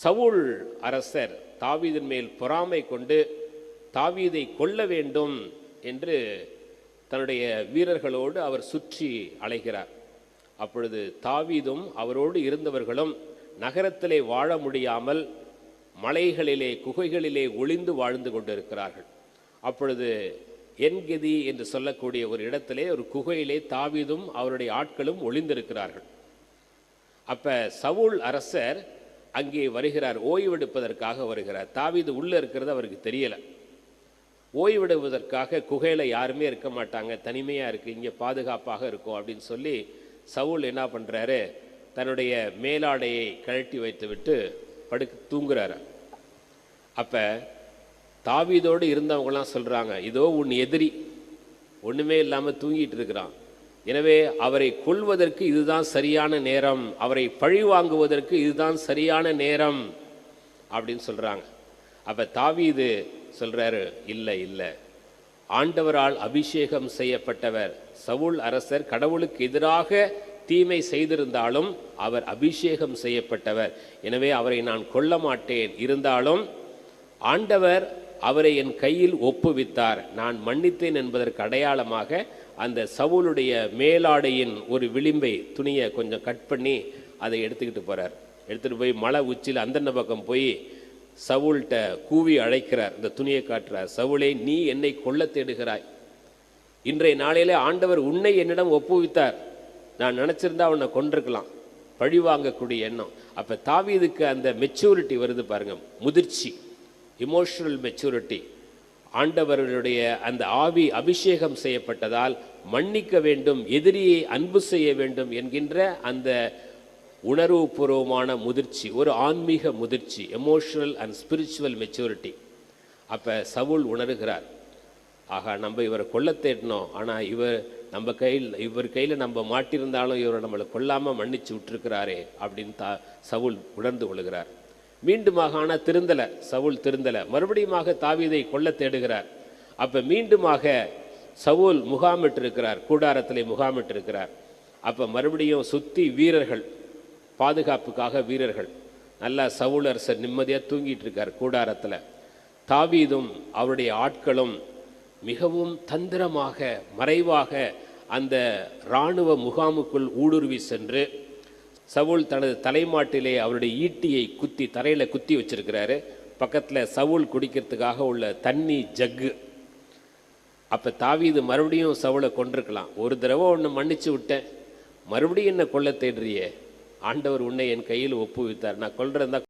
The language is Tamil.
சவுல் அரசர் தாவீதின் மேல் பொறாமை கொண்டு தாவீதை கொல்ல வேண்டும் என்று தன்னுடைய வீரர்களோடு அவர் சுற்றி அலைகிறார். அப்பொழுது தாவீதும் அவரோடு இருந்தவர்களும் நகரத்திலே வாழ முடியாமல் மலைகளிலே குகைகளிலே ஒளிந்து வாழ்ந்து கொண்டிருக்கிறார்கள். அப்பொழுது என்கெதி என்று சொல்லக்கூடிய ஒரு இடத்திலே ஒரு குகையிலே தாவீதும் அவருடைய ஆட்களும் ஒளிந்திருக்கிறார்கள். அப்ப சவுல் அரசர் அங்கே வருகிறார், ஓய்வெடுப்பதற்காக வருகிறார். தாவீது உள்ள இருக்கிறது அவருக்கு தெரியல. ஓய்வெடுவதற்காக குகையில யாருமே இருக்க மாட்டாங்க, தனிமையா இருக்கு, இங்கே பாதுகாப்பாக இருக்கும் அப்படின்னு சொல்லி சவுல் என்ன பண்றாரு, தன்னுடைய மேலாடையை கழட்டி வைத்து விட்டு தூங்குறாரு. அப்ப தாவீதோடு இருந்தவங்கலாம் சொல்றாங்க, இதோ உன் எதிரி ஒண்ணுமே இல்லாம தூங்கிட்டு இருக்கிறான், எனவே அவரை கொல்வதற்கு இதுதான் சரியான நேரம், அவரை பழி வாங்குவதற்கு இதுதான் சரியான நேரம் அப்படின்னு சொல்றாங்க. அப்ப தாவீது சொல்றாரு, இல்லை இல்லை, ஆண்டவரால் அபிஷேகம் செய்யப்பட்டவர் சவுல் அரசர் கடவுளுக்கு எதிராக தீமை செய்திருந்தாலும் அவர் அபிஷேகம் செய்யப்பட்டவர், எனவே அவரை நான் கொல்ல மாட்டேன், இருந்தாலும் ஆண்டவர் அவரை என் கையில் ஒப்புவித்தார், நான் மன்னித்தேன் என்பதற்கு அடையாளமாக அந்த சவுலுடைய மேலாடையின் ஒரு விளிம்பை துணியை கொஞ்சம் கட் பண்ணி அதை எடுத்துக்கிட்டு போறார். எடுத்துகிட்டு போய் மலை உச்சியில் அந்தன்ன பக்கம் போய் சவுல்கிட்ட கூவி அழைக்கிறார், இந்த துணியை காட்டுறார். சவுலே, நீ என்னை கொல்ல தேடுகிறாய், இன்றைய நாளிலே ஆண்டவர் உன்னை என்னிடம் ஒப்புவித்தார், நான் நினச்சிருந்தா உன்னை கொண்டிருக்கலாம், பழி வாங்கக்கூடிய எண்ணம். அப்போ தாவீதுக்கு அந்த மெச்சூரிட்டி வருது பாருங்க, முதிர்ச்சி, இமோஷனல் மெச்சூரிட்டி. ஆண்டவர்களுடைய அந்த ஆவி அபிஷேகம் செய்யப்பட்டதால் மன்னிக்க வேண்டும், எதிரியை அன்பு செய்ய வேண்டும் என்கின்ற அந்த உணர்வுபூர்வமான முதிர்ச்சி, ஒரு ஆன்மீக முதிர்ச்சி, எமோஷனல் அண்ட் ஸ்பிரிச்சுவல் மெச்சூரிட்டி. அப்போ சவுல் உணர்கிறார், ஆகா நம்ம இவரை கொல்ல தேடினோம், ஆனால் இவர் கையில் நம்ம மாட்டியிருந்தாலும் இவரை நம்மளை கொல்லாமல் மன்னிச்சு விட்டுருக்கிறாரே அப்படின்னு சவுல் உணர்ந்து கொள்கிறார். மீண்டுமாக, ஆனால் திருந்தலை, சவுல் திருந்தலை, மறுபடியுமாக தாவீதை கொல்ல தேடுகிறார். அப்போ மீண்டுமாக சவுல் முகாமிட்டு இருக்கிறார், கூடாரத்திலே முகாமிட்டு இருக்கிறார். அப்போ மறுபடியும் சுற்றி வீரர்கள், பாதுகாப்புக்காக வீரர்கள், நல்லா சவுல் அரசர் நிம்மதியாக தூங்கிட்டு இருக்கார் கூடாரத்தில். தாவீதும் அவருடைய ஆட்களும் மிகவும் தந்திரமாக மறைவாக அந்த இராணுவ முகாமுக்குள் ஊடுருவி சென்று சவுல் தனது தலைமாட்டிலே அவருடைய ஈட்டியை குத்தி தரையில் குத்தி வச்சிருக்கிறாரு. பக்கத்தில் சவுல் குடிக்கிறதுக்காக உள்ள தண்ணி ஜக்கு. அப்போ தாவீது மறுபடியும் சவுலை கொண்டிருக்கலாம், ஒரு தடவை ஒன்று மன்னிச்சு விட்டேன், மறுபடியும் என்ன கொல்ல தேடுறியே, ஆண்டவர் உன்னை என் கையில் ஒப்புவித்தார், நான் கொல்றதா